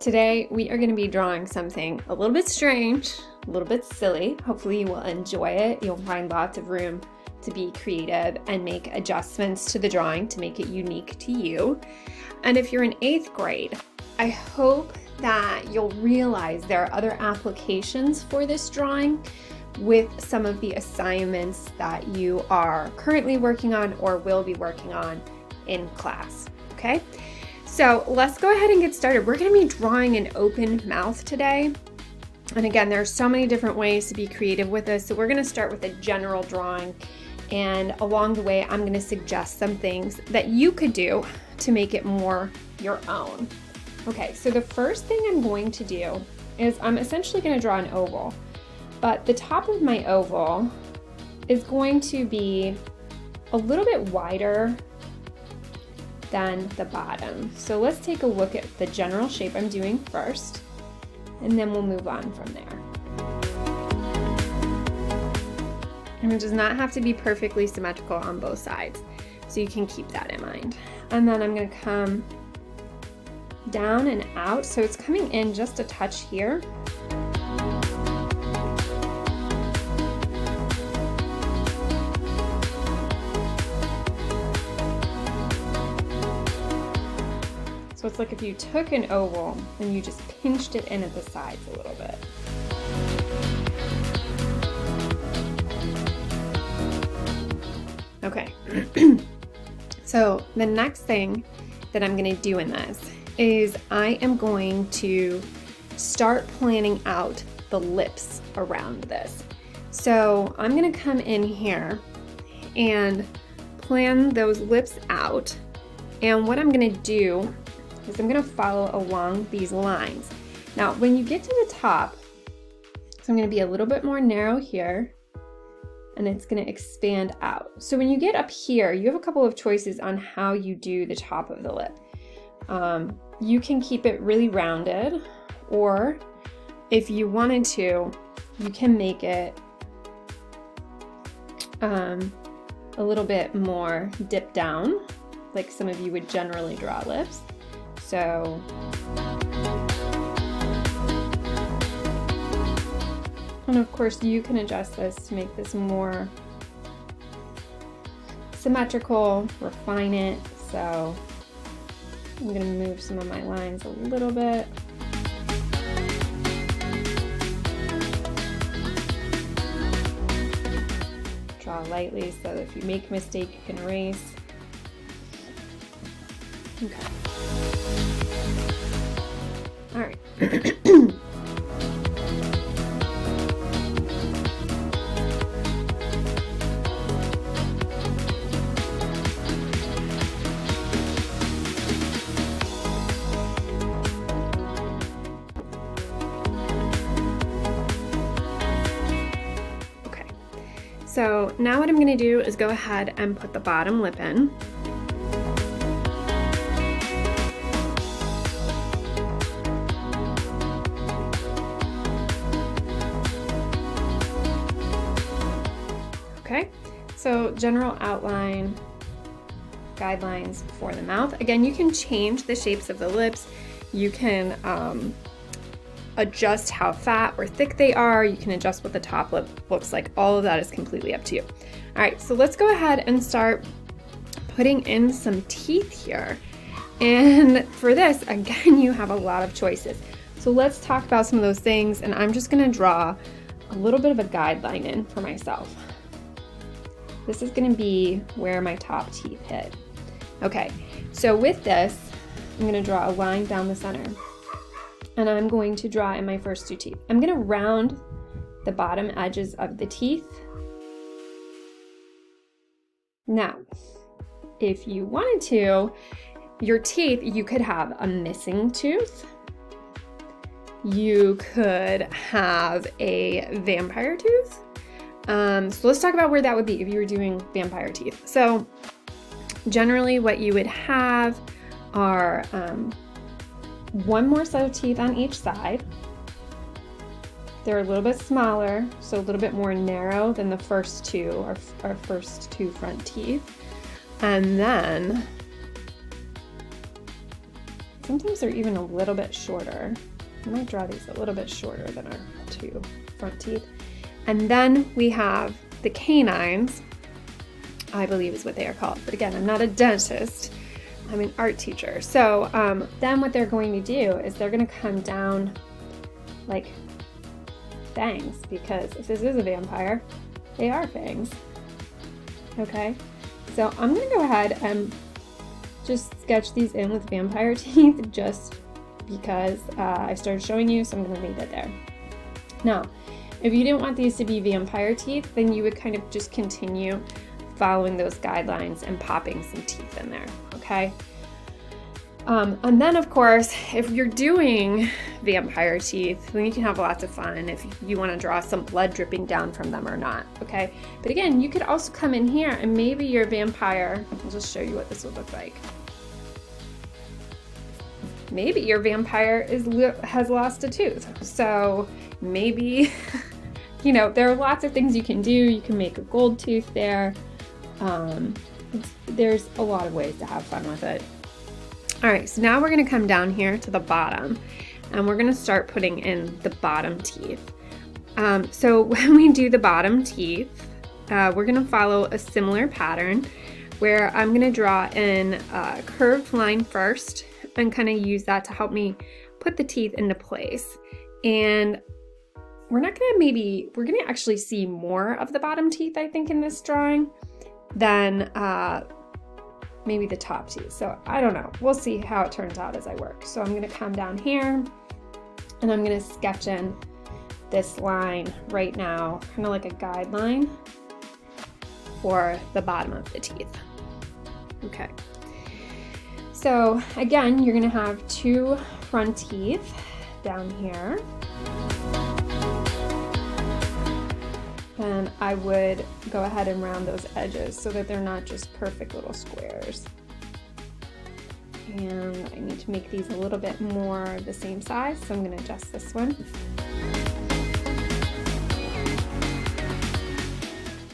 Today we are going to be drawing something a little bit strange, a little bit silly. Hopefully you will enjoy it. You'll find lots of room to be creative and make adjustments to the drawing to make it unique to you. And if you're in 8th grade, I hope that you'll realize there are other applications for this drawing with some of the assignments that you are currently working on or will be working on in class, okay? So let's go ahead and get started. We're going to be drawing an open mouth today. And again, there are so many different ways to be creative with this. So we're going to start with a general drawing. And along the way, I'm going to suggest some things that you could do to make it more your own. Okay, so the first thing I'm going to do is I'm essentially going to draw an oval. But the top of my oval is going to be a little bit wider than the bottom. So let's take a look at the general shape I'm doing first, and then we'll move on from there. And it does not have to be perfectly symmetrical on both sides, so you can keep that in mind. And then I'm going to come down and out, so it's coming in just a touch here. So it's like if you took an oval and you just pinched it in at the sides a little bit. Okay, so the next thing that I'm going to do in this is I am going to start planning out the lips around this. So I'm going to come in here and plan those lips out. And what I'm going to do is I'm going to follow along these lines. Now, when you get to the top, so I'm going to be a little bit more narrow here, and it's going to expand out. So when you get up here, you have a couple of choices on how you do the top of the lip. You can keep it really rounded, or if you wanted to, you can make it a little bit more dipped down, like some of you would generally draw lips. So, and of course you can adjust this to make this more symmetrical, refine it. So I'm going to move some of my lines a little bit. Draw lightly so that if you make a mistake, you can erase. Okay. All right. Okay. So now what I'm going to do is go ahead and put the bottom lip in. Okay, so general outline, guidelines for the mouth. Again, you can change the shapes of the lips. You can adjust how fat or thick they are. You can adjust what the top lip looks like. All of that is completely up to you. All right, so let's go ahead and start putting in some teeth here. And for this, again, you have a lot of choices. So let's talk about some of those things, and I'm just gonna draw a little bit of a guideline in for myself. This is going to be where my top teeth hit. Okay, so with this, I'm going to draw a line down the center, and I'm going to draw in my first 2 teeth. I'm going to round the bottom edges of the teeth. Now, if you wanted to, your teeth, you could have a missing tooth. You could have a vampire tooth. So let's talk about where that would be if you were doing vampire teeth. So generally what you would have are 1 more set of teeth on each side. They're a little bit smaller, so a little bit more narrow than the first 2, our first 2 front teeth. And then Sometimes they're even a little bit shorter. I might draw these a little bit shorter than our 2 front teeth. And then we have the canines, I believe is what they are called. But again, I'm not a dentist, I'm an art teacher. So then what they're going to do is they're going to come down like fangs, because if this is a vampire, they are fangs. Okay, so I'm going to go ahead and just sketch these in with vampire teeth just because I started showing you, so I'm going to leave it there. Now, if you didn't want these to be vampire teeth, then you would kind of just continue following those guidelines and popping some teeth in there, okay? And then of course, if you're doing vampire teeth, then you can have lots of fun if you want to draw some blood dripping down from them or not, okay? But again, you could also come in here and maybe your vampire, I'll just show you what this would look like. Maybe your vampire has lost a tooth. So maybe, you know, there are lots of things you can do. You can make a gold tooth there. There's a lot of ways to have fun with it. All right, so now we're gonna come down here to the bottom and we're gonna start putting in the bottom teeth. So when we do the bottom teeth, we're gonna follow a similar pattern where I'm gonna draw in a curved line first and kind of use that to help me put the teeth into place. And we're gonna actually see more of the bottom teeth, I think, in this drawing than maybe the top teeth. So I don't know, we'll see how it turns out as I work. So I'm gonna come down here and I'm gonna sketch in this line right now, kind of like a guideline for the bottom of the teeth. Okay. So again, you're gonna have 2 front teeth down here. And I would go ahead and round those edges so that they're not just perfect little squares. And I need to make these a little bit more the same size, so I'm gonna adjust this one.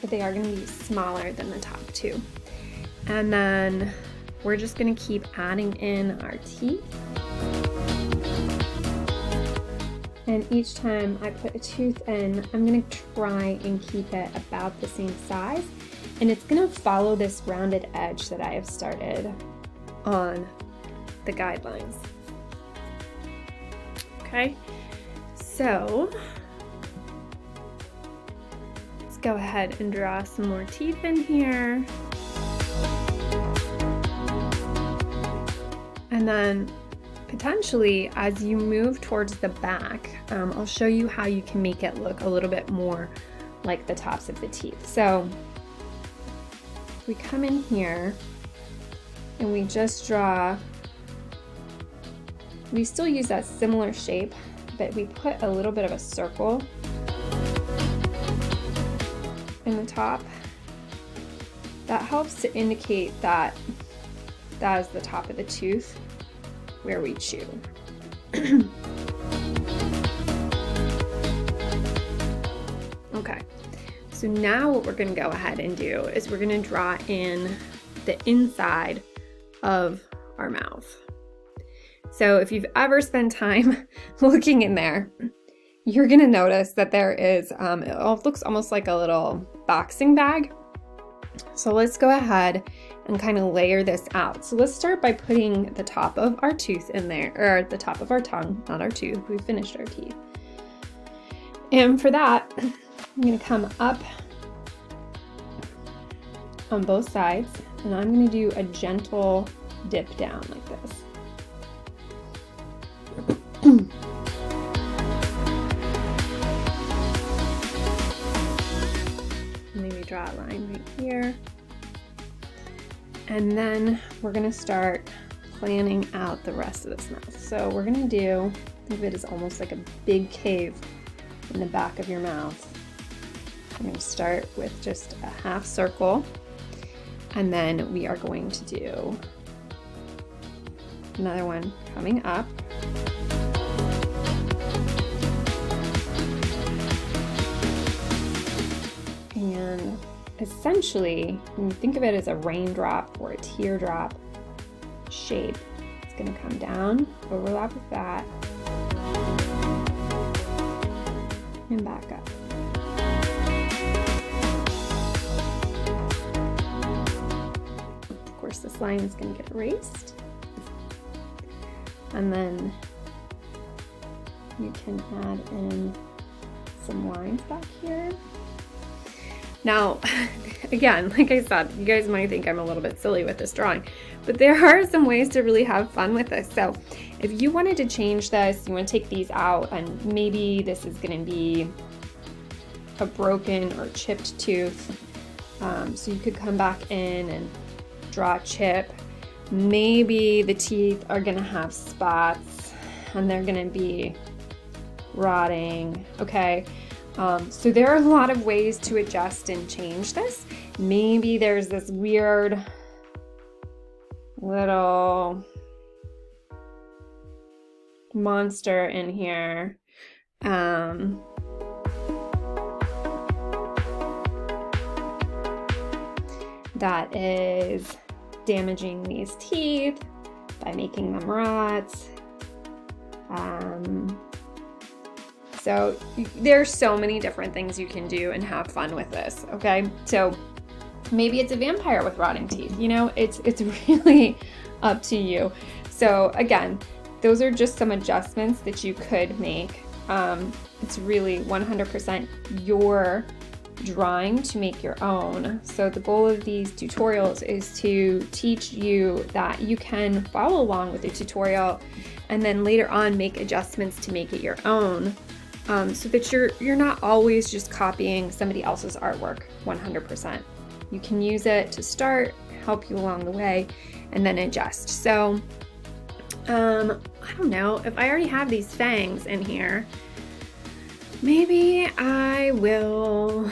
But they are gonna be smaller than the top 2. And then we're just gonna keep adding in our teeth. And each time I put a tooth in, I'm gonna try and keep it about the same size. And it's gonna follow this rounded edge that I have started on the guidelines. Okay, so let's go ahead and draw some more teeth in here. And then potentially, as you move towards the back, I'll show you how you can make it look a little bit more like the tops of the teeth. So we come in here and we just draw, we still use that similar shape, but we put a little bit of a circle in the top. That helps to indicate that that is the top of the tooth where we chew. Okay, so now what we're gonna go ahead and do is we're gonna draw in the inside of our mouth. So if you've ever spent time looking in there, you're gonna notice that there is, it looks almost like a little boxing bag. So let's go ahead and kind of layer this out. So let's start by putting the top of our tooth in there, or the top of our tongue, not our tooth. We finished our teeth. And for that, I'm going to come up on both sides, and I'm going to do a gentle dip down like this. Maybe draw a line right here. And then we're gonna start planning out the rest of this mouth. So we're gonna do, think of it as almost like a big cave in the back of your mouth. I'm gonna start with just a half circle, and then we are going to do another one coming up. And essentially, when you think of it as a raindrop or a teardrop shape, it's gonna come down, overlap with that, and back up. Of course, this line is gonna get erased. And then you can add in some lines back here. Now, again, like I said, you guys might think I'm a little bit silly with this drawing, but there are some ways to really have fun with this. So if you wanted to change this, you want to take these out, and maybe this is going to be a broken or chipped tooth. So you could come back in and draw a chip. Maybe the teeth are going to have spots and they're going to be rotting. Okay. So there are a lot of ways to adjust and change this. Maybe there's this weird little monster in here. That is damaging these teeth by making them rot. So there's so many different things you can do and have fun with this, okay? So maybe it's a vampire with rotting teeth, you know, it's really up to you. So again, those are just some adjustments that you could make. It's really 100% your drawing to make your own. So the goal of these tutorials is to teach you that you can follow along with the tutorial and then later on make adjustments to make it your own. So that you're not always just copying somebody else's artwork 100%. You can use it to start, help you along the way, and then adjust. So I don't know, if I already have these fangs in here, maybe I will,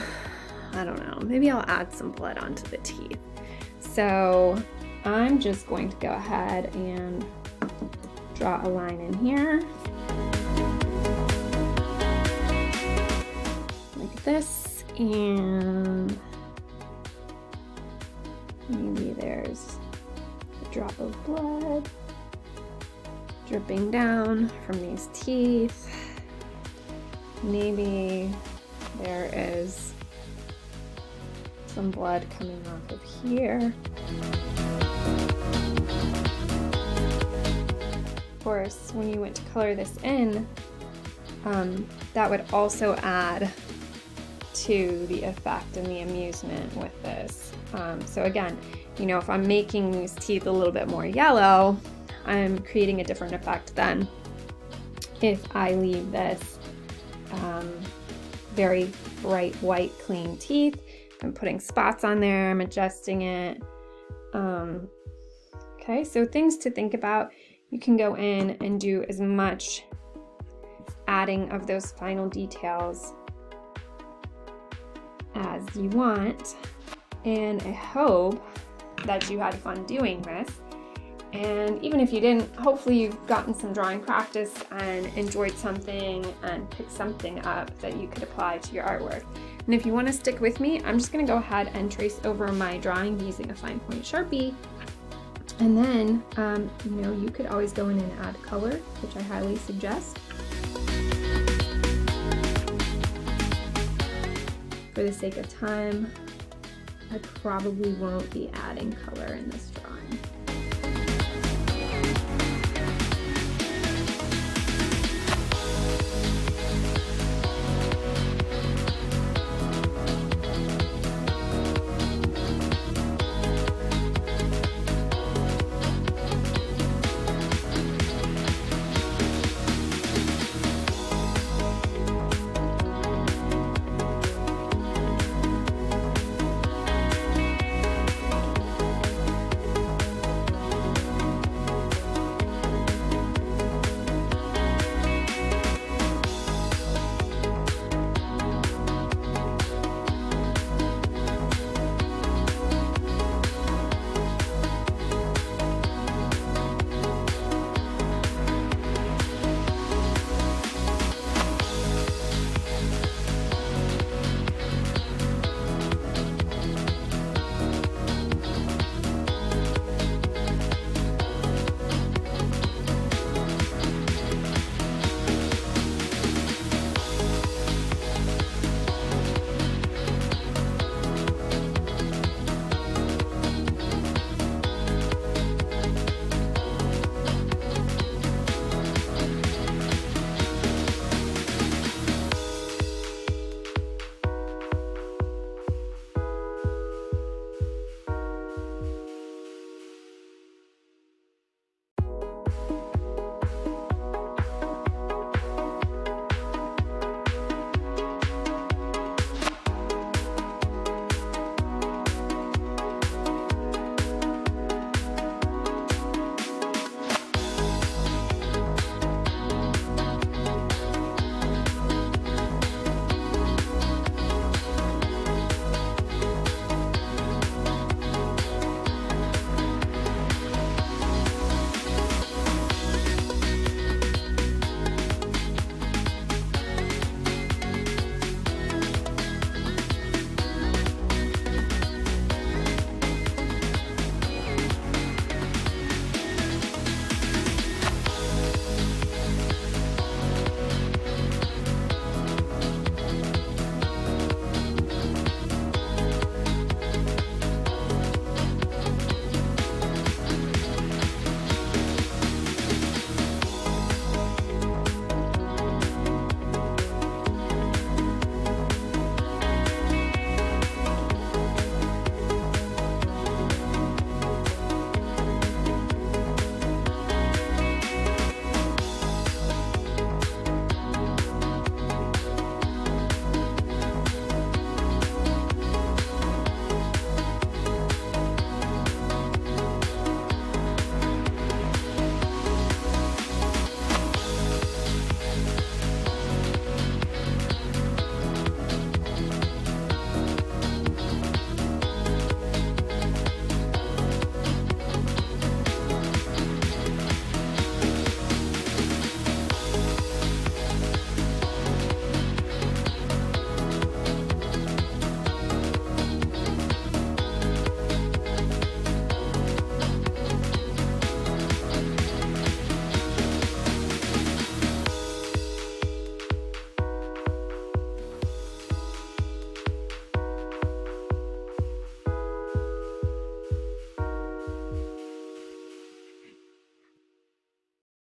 I don't know, maybe I'll add some blood onto the teeth. So I'm just going to go ahead and draw a line in here. This, and maybe there's a drop of blood dripping down from these teeth. Maybe there is some blood coming off of here. Of course, when you went to color this in, that would also add to the effect and the amusement with this. So again, you know, if I'm making these teeth a little bit more yellow, I'm creating a different effect than if I leave this very bright white clean teeth. I'm putting spots on there, I'm adjusting it. Okay, so things to think about. You can go in and do as much adding of those final details as you want, and I hope that you had fun doing this. And even if you didn't, hopefully you've gotten some drawing practice and enjoyed something and picked something up that you could apply to your artwork. And if you want to stick with me, I'm just going to go ahead and trace over my drawing using a fine point Sharpie. And then, you know, you could always go in and add color, which I highly suggest. For the sake of time, I probably won't be adding color in this